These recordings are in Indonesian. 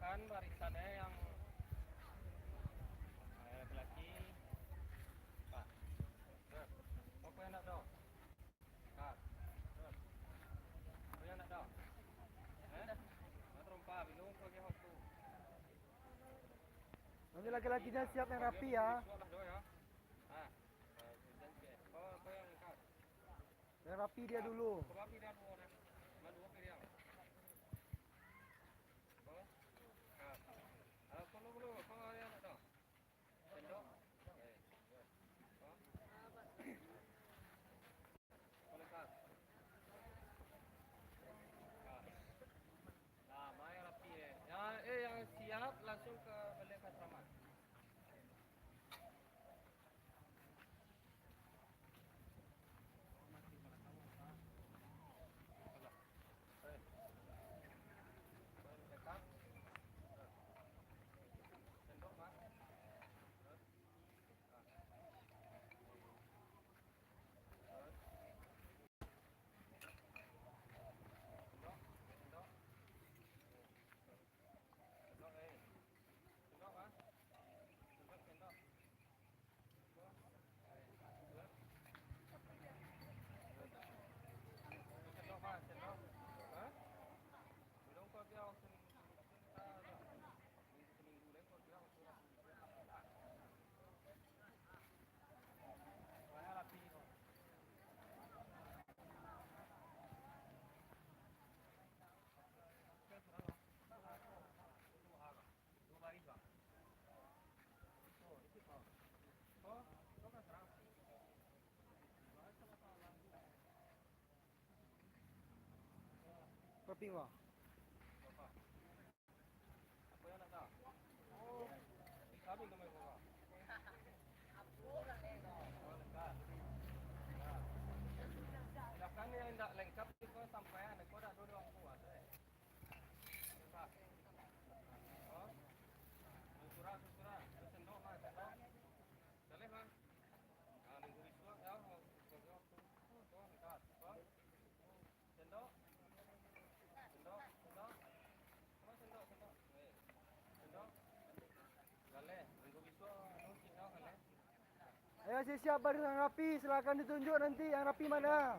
silakan barisannya yang laki-laki. Pak. Oke nak dong. Kak. Oke nak dong. Trompa bingung kau dia waktu. Nanti laki-lakinya siap yang rapi ya. Kau yang kau. Yang rapi dia dulu. Rapi dia dulu. Madu apa dia? Kalau kau yang nak dong. Sendok. Yang siap langsung ke Balai Kasraman. Rapi wah. Apa yang nak dah? Oh, kami kami bawa. Apa dah lego? Oh, lengkap. Silakan yang tidak lengkap itu sampaian. Kau dah dua orang kuat. Lengkap. Oh, surah. Sendok mah, sendok. Boleh mah. Minggu besok ya. Oh, lengkap. Oh, sendok. Ayo siap baris yang rapi, silakan ditunjuk nanti yang rapi mana.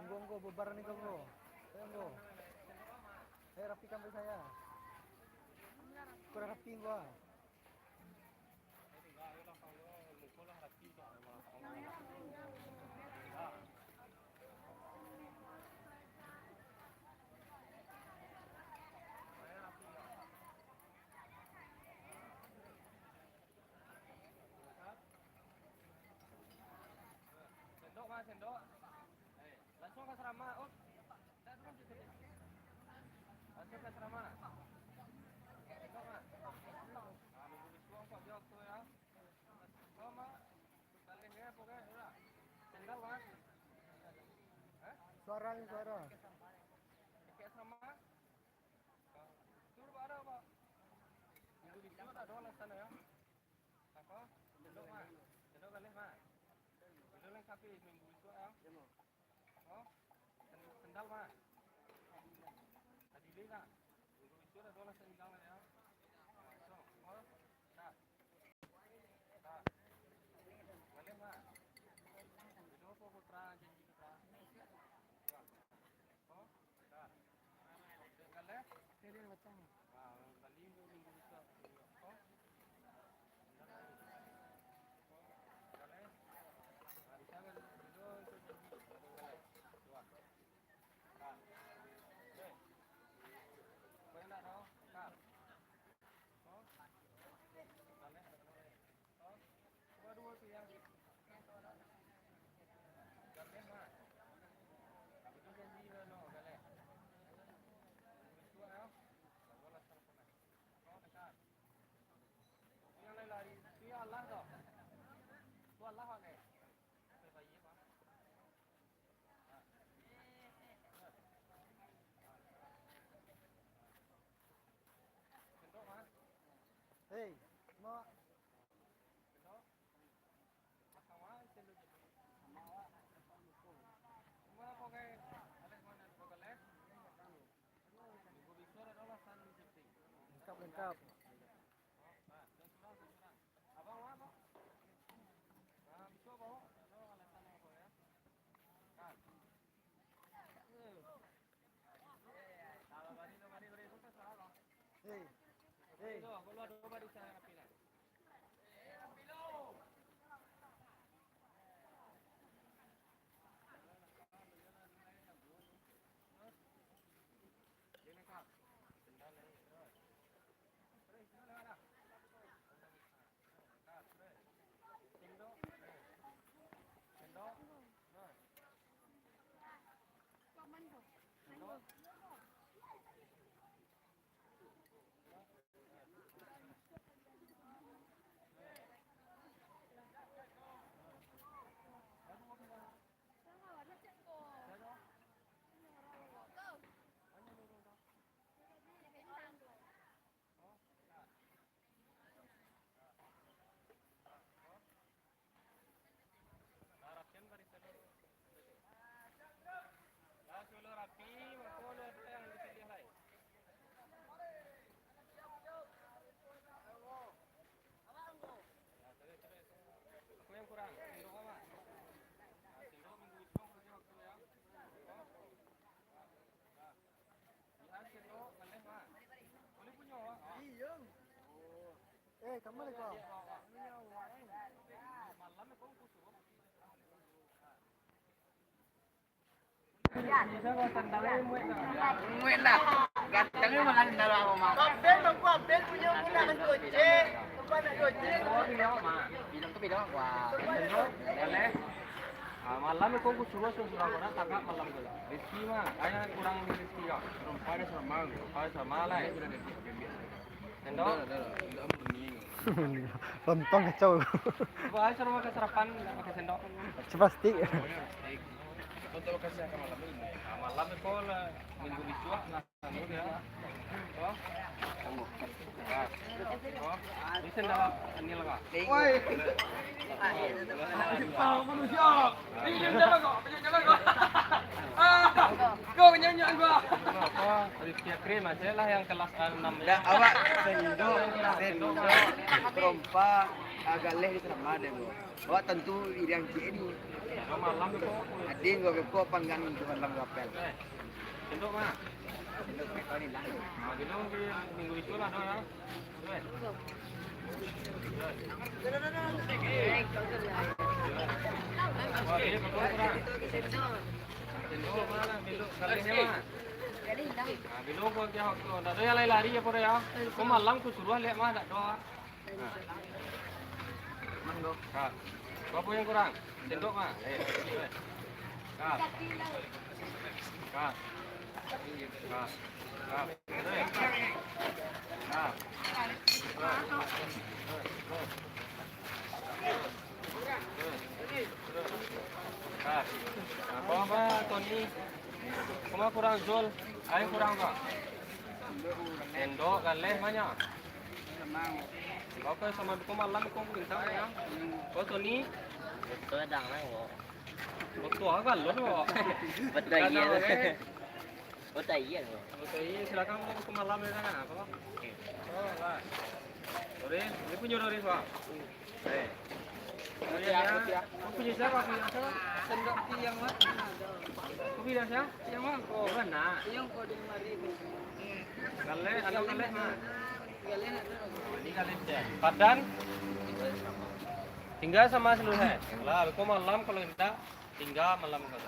Monggo bubar nih konggo. Ayo rapikan sampai saya. Kurang rapi gua. Sendok. Langsung ke asrama. Oh, dah turun situ. Langsung ke asrama. Sendok mah. Minggu besok kau jawab tu ya. Kau mah baliknya pokoknya udah. Sendal mah. Suara. Ke asrama. Tur ada apa? Minggu besok ada orang sana ya. Apa? Sendok mah. Sendok balik mah. Itu lengkap minggu besok ya. Oh, sendal mah. Tadi beli tak? Minggu besok ada orang sendal ya. So, oh, dah. Balik mah. Itu apa putra janji kita? Oh, dah. Balik? Jadi batang. Balik minggu besok. Oh. Lengkap. Abang apa? Nah, bisa bawa. Ada alasan apa ya? Kan. Kalau bari itu kan salah. Hei. Hei. Itu, kalau ada bari saya pilih. Kamu lagi kau? Nguyện là gạt trắng mà ăn đâu mà bên punya punya kan gojek tempat nak gojek bilang wah malam itu aku suruh orang tangkap malam tu. Rezeki mah, ayah kurang rezeki kau. Pada sama lah. Sendok. Lontong kacau. Coba aja rumah keserapan pakai sendok. Plastik. Untuk kasih ke malam ini. Malam itu minggu disuap nah dia. Oh. Oh. Ini sendok ini lah. Woi. Manusia. Ini jalan kok, jalan kok. Kau nyanyian gua. Apa? Rizky Krim aja lah yang kelas 6. Ya awak sendok trompa agak leh di sana ada lo. Awak tentu yang ini. Malam itu. Adi gua ke panggang itu malam rapel. Sendok mah. Sendok mereka ni lah. Gitu minggu itu lah doang. Wah, ini betul kurang. Sendok mana? Belok kalinya mah. Belok gua kaya waktu. Dah ada yang lari ya pore ya. Kau malam ku suruh lihat mah dak doa. Manggo. Kak. Kau apa yang kurang? Sendok mah. Kak. Kak. Kak. Kak. Kak. Kak. Kau apa Tony? Kau kurang Zul. Ayo kurang kak. Sendok galeh banyak. Kau ke sama kau malam kau minta ya. Kau Tony. Betul dang lah kok. Betul kan lo kok. Betul iya. Betul iya kok. Betul iya silakan kau malam ya kan apa? Oh lah. Dori, ini punya Dori pak. Kau punya siapa? Punya siapa? Sendok yang mana? Kau punya siapa? Yang mana? Oh mana? Yang kau di mari. Gale, ada gale mah. Ini gale dia. Padan. Tinggal sama seluruhnya. Lah, kau malam kalau tidak tinggal malam kau.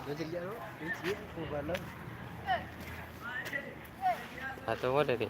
Jadi dia tu, ini balon. Satu ada di